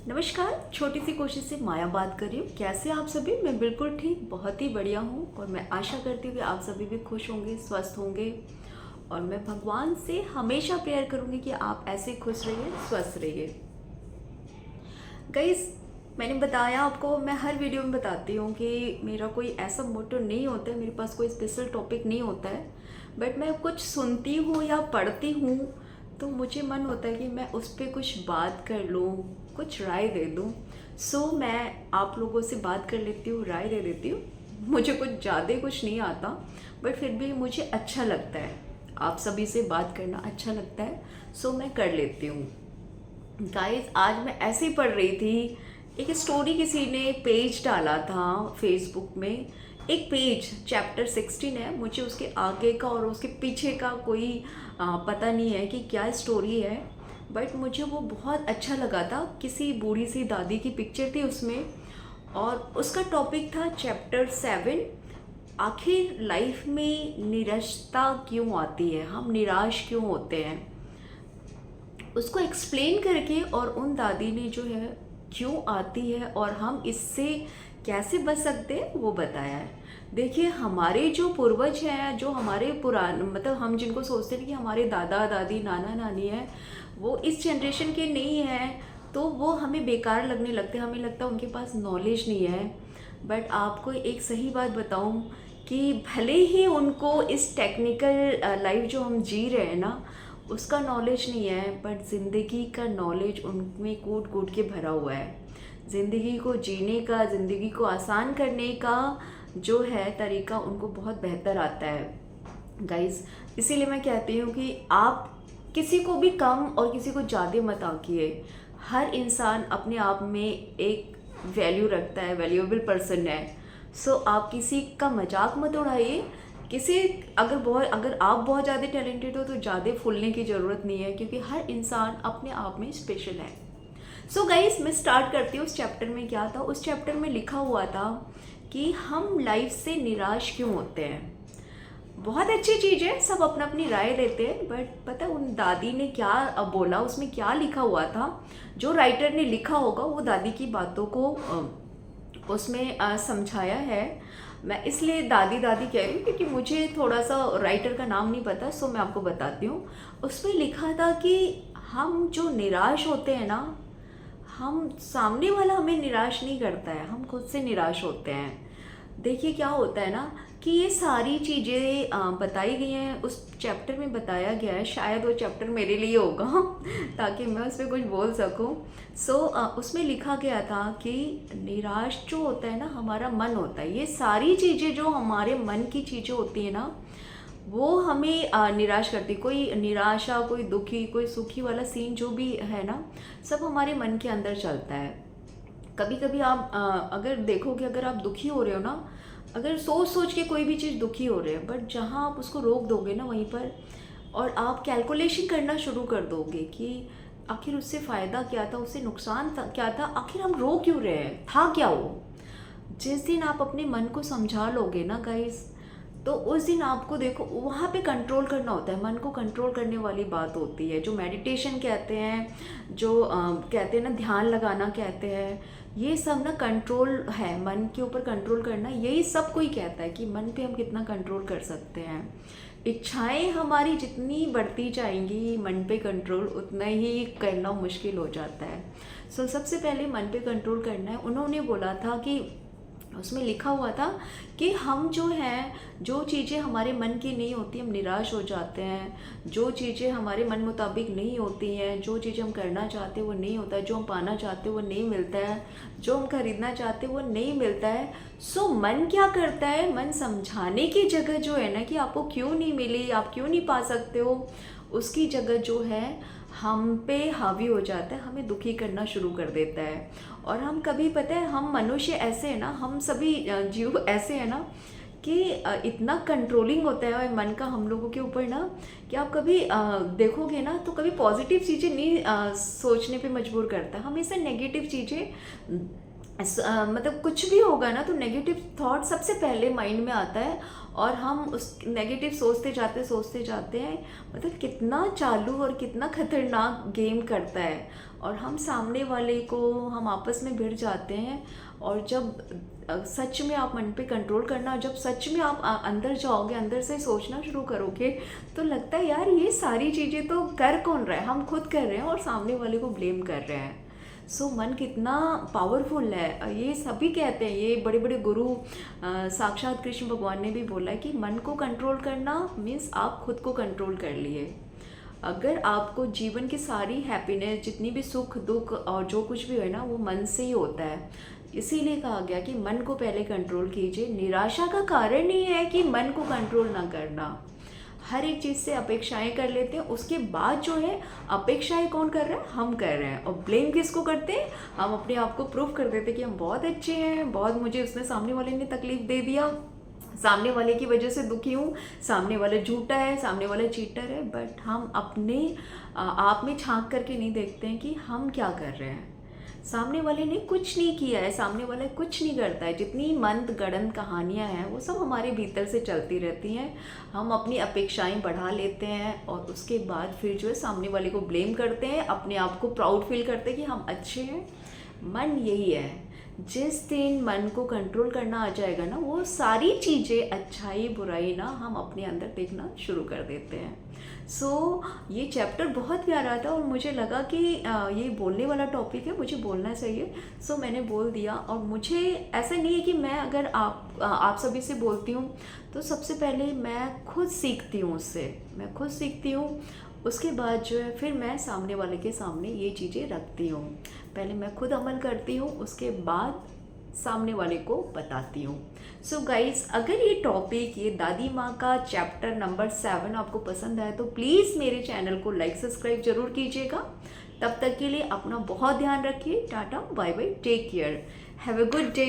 नमस्कार। छोटी सी कोशिश से माया बात कर रही हूँ। कैसे आप सभी? मैं बिल्कुल ठीक, बहुत ही बढ़िया हूँ और मैं आशा करती हूँ कि आप सभी भी खुश होंगे, स्वस्थ होंगे। और मैं भगवान से हमेशा प्रेयर करूँगी कि आप ऐसे खुश रहिए, स्वस्थ रहिए। गाइस, मैंने बताया आपको, मैं हर वीडियो में बताती हूँ कि मेरा कोई ऐसा मोटो नहीं होता है, मेरे पास कोई स्पेशल टॉपिक नहीं होता है। बट मैं कुछ सुनती हूँ या पढ़ती हूँ तो मुझे मन होता है कि मैं उस पर कुछ बात कर लूँ, कुछ राय दे दूँ। मैं आप लोगों से बात कर लेती हूँ, राय दे देती हूँ। मुझे कुछ नहीं आता, बट फिर भी मुझे अच्छा लगता है, आप सभी से बात करना अच्छा लगता है। मैं कर लेती हूँ। गाइस, आज मैं ऐसे ही पढ़ रही थी, एक स्टोरी किसी ने पेज डाला था फेसबुक में। एक पेज चैप्टर 16 है, मुझे उसके आगे का और उसके पीछे का कोई पता नहीं है कि क्या स्टोरी है। बट मुझे वो बहुत अच्छा लगा था। किसी बूढ़ी सी दादी की पिक्चर थी उसमें और उसका टॉपिक था चैप्टर 7। आखिर लाइफ में निराशता क्यों आती है, हम निराश क्यों होते हैं, उसको एक्सप्लेन करके और उन दादी ने जो है क्यों आती है और हम इससे कैसे बच सकते हैं वो बताया है। देखिए, हमारे जो पूर्वज हैं, जो हमारे पुराने, मतलब हम जिनको सोचते हैं कि हमारे दादा दादी नाना नानी हैं, वो इस जनरेशन के नहीं हैं, तो वो हमें बेकार लगने लगते हैं, हमें लगता है उनके पास नॉलेज नहीं है। बट आपको एक सही बात बताऊं कि भले ही उनको इस टेक्निकल लाइफ जो हम जी रहे हैं ना, उसका नॉलेज नहीं है, बट ज़िंदगी का नॉलेज उनमें कूट कूट के भरा हुआ है। ज़िंदगी को जीने का, ज़िंदगी को आसान करने का जो है तरीका उनको बहुत बेहतर आता है। गाइस, इसीलिए मैं कहती हूँ कि आप किसी को भी कम और किसी को ज़्यादा मत आंकिए। हर इंसान अपने आप में एक वैल्यू रखता है, वैल्यूएबल पर्सन है। आप किसी का मजाक मत उड़ाइए। किसी अगर आप बहुत ज़्यादा टैलेंटेड हो तो ज़्यादा फूलने की ज़रूरत नहीं है, क्योंकि हर इंसान अपने आप में स्पेशल है। गाइस, मैं स्टार्ट करती हूँ। उस चैप्टर में क्या था? उस चैप्टर में लिखा हुआ था कि हम लाइफ से निराश क्यों होते हैं। बहुत अच्छी चीज़ है, सब अपना अपनी राय देते हैं, बट पता है उन दादी ने क्या बोला, उसमें क्या लिखा हुआ था? जो राइटर ने लिखा होगा वो दादी की बातों को उसमें समझाया है। मैं इसलिए दादी दादी कह रही हूँ क्योंकि मुझे थोड़ा सा राइटर का नाम नहीं पता, मैं आपको बताती हूँ। उसमें लिखा था कि हम जो निराश होते हैं ना, हम सामने वाला हमें निराश नहीं करता है, हम खुद से निराश होते हैं। देखिए क्या होता है ना कि ये सारी चीज़ें बताई गई हैं, उस चैप्टर में बताया गया है। शायद वो चैप्टर मेरे लिए होगा ताकि मैं उस पर कुछ बोल सकूं। उसमें लिखा गया था कि निराश जो होता है ना, हमारा मन होता है। ये सारी चीज़ें जो हमारे मन की चीज़ें होती हैं ना, वो हमें निराश करती। कोई निराशा, कोई दुखी, कोई सुखी वाला सीन जो भी है ना, सब हमारे मन के अंदर चलता है। कभी कभी आप अगर देखोगे, अगर आप दुखी हो रहे हो ना, अगर सोच सोच के कोई भी चीज़ दुखी हो रहे हैं, बट जहाँ आप उसको रोक दोगे ना वहीं पर, और आप कैलकुलेशन करना शुरू कर दोगे कि आखिर उससे फ़ायदा क्या था, उससे नुकसान क्या था, आखिर हम रो क्यों रहे हैं, था क्या वो। जिस दिन आप अपने मन को समझा लोगे ना गाइस, तो उस दिन आपको देखो वहाँ पे कंट्रोल करना होता है। मन को कंट्रोल करने वाली बात होती है, जो मेडिटेशन कहते हैं, जो कहते हैं ना ध्यान लगाना कहते हैं, ये सब ना कंट्रोल है। मन के ऊपर कंट्रोल करना, यही सब कोई कहता है कि मन पे हम कितना कंट्रोल कर सकते हैं। इच्छाएं हमारी जितनी बढ़ती जाएंगी, मन पे कंट्रोल उतना ही करना मुश्किल हो जाता है। सबसे पहले मन पे कंट्रोल करना है। उन्होंने बोला था कि उसमें लिखा हुआ था कि हम जो हैं, जो चीज़ें हमारे मन की नहीं होती, हम निराश हो जाते हैं। जो चीज़ें हमारे मन मुताबिक नहीं होती हैं, जो चीज़ें हम करना चाहते हैं वो नहीं होता है, जो हम पाना चाहते हैं वो नहीं मिलता है, जो हम खरीदना चाहते हैं वो नहीं मिलता है। मन क्या करता है? मन समझाने की जगह जो है ना कि आपको क्यों नहीं मिली, आप क्यों नहीं पा सकते हो, उसकी जगह जो है हम पे हावी हो जाता है, हमें दुखी करना शुरू कर देता है। और हम कभी, पता है, हम मनुष्य ऐसे हैं ना, हम सभी जीव ऐसे हैं ना कि इतना कंट्रोलिंग होता है मन का हम लोगों के ऊपर ना, कि आप कभी देखोगे ना तो कभी पॉजिटिव चीज़ें नहीं सोचने पे मजबूर करता है, हमेशा नेगेटिव चीज़ें मतलब कुछ भी होगा ना तो नेगेटिव थॉट सबसे पहले माइंड में आता है, और हम उस नेगेटिव सोचते जाते हैं। मतलब कितना चालू और कितना खतरनाक गेम करता है। और हम सामने वाले को हम आपस में भिड़ जाते हैं। और जब सच में आप मन पे कंट्रोल करना, जब सच में आप अंदर जाओगे, अंदर से सोचना शुरू करोगे, तो लगता है यार ये सारी चीज़ें तो कर कौन रहा है, हम खुद कर रहे हैं और सामने वाले को ब्लेम कर रहे हैं। मन कितना पावरफुल है, ये सभी कहते हैं, ये बड़े बड़े गुरु साक्षात कृष्ण भगवान ने भी बोला है कि मन को कंट्रोल करना मीन्स आप खुद को कंट्रोल कर लिए। अगर आपको जीवन की सारी हैप्पीनेस, जितनी भी सुख दुख और जो कुछ भी है ना, वो मन से ही होता है। इसीलिए कहा गया कि मन को पहले कंट्रोल कीजिए। निराशा का कारण नहीं है कि मन को कंट्रोल ना करना। हर एक चीज़ से अपेक्षाएं कर लेते हैं, उसके बाद जो है अपेक्षाएं कौन कर रहा है, हम कर रहे हैं। और ब्लेम किसको करते हैं, हम अपने आप को प्रूव कर देते हैं कि हम बहुत अच्छे हैं, बहुत मुझे उसने सामने वाले ने तकलीफ दे दिया, सामने वाले की वजह से दुखी हूँ, सामने वाला झूठा है, सामने वाला चीटर है। बट हम अपने आप में झांक करके नहीं देखते हैं कि हम क्या कर रहे हैं। सामने वाले ने कुछ नहीं किया है, सामने वाला कुछ नहीं करता है। जितनी मंद गड़न कहानियाँ हैं वो सब हमारे भीतर से चलती रहती हैं। हम अपनी अपेक्षाएं बढ़ा लेते हैं और उसके बाद फिर जो है सामने वाले को ब्लेम करते हैं, अपने आप को प्राउड फील करते हैं कि हम अच्छे हैं। मन यही है, जिस दिन मन को कंट्रोल करना आ जाएगा ना, वो सारी चीज़ें अच्छाई बुराई ना हम अपने अंदर देखना शुरू कर देते हैं। ये चैप्टर बहुत प्यारा था और मुझे लगा कि ये बोलने वाला टॉपिक है, मुझे बोलना चाहिए। मैंने बोल दिया। और मुझे ऐसा नहीं है कि मैं अगर आप सभी से बोलती हूँ तो सबसे पहले मैं खुद सीखती हूँ उससे, मैं खुद सीखती हूँ। उसके बाद जो है फिर मैं सामने वाले के सामने ये चीज़ें रखती हूँ। पहले मैं खुद अमल करती हूँ, उसके बाद सामने वाले को बताती हूँ। गाइस, अगर ये टॉपिक, ये दादी माँ का चैप्टर नंबर 7 आपको पसंद आए तो प्लीज़ मेरे चैनल को लाइक सब्सक्राइब जरूर कीजिएगा। तब तक के लिए अपना बहुत ध्यान रखिए। Tata bye bye, take care, have a good day.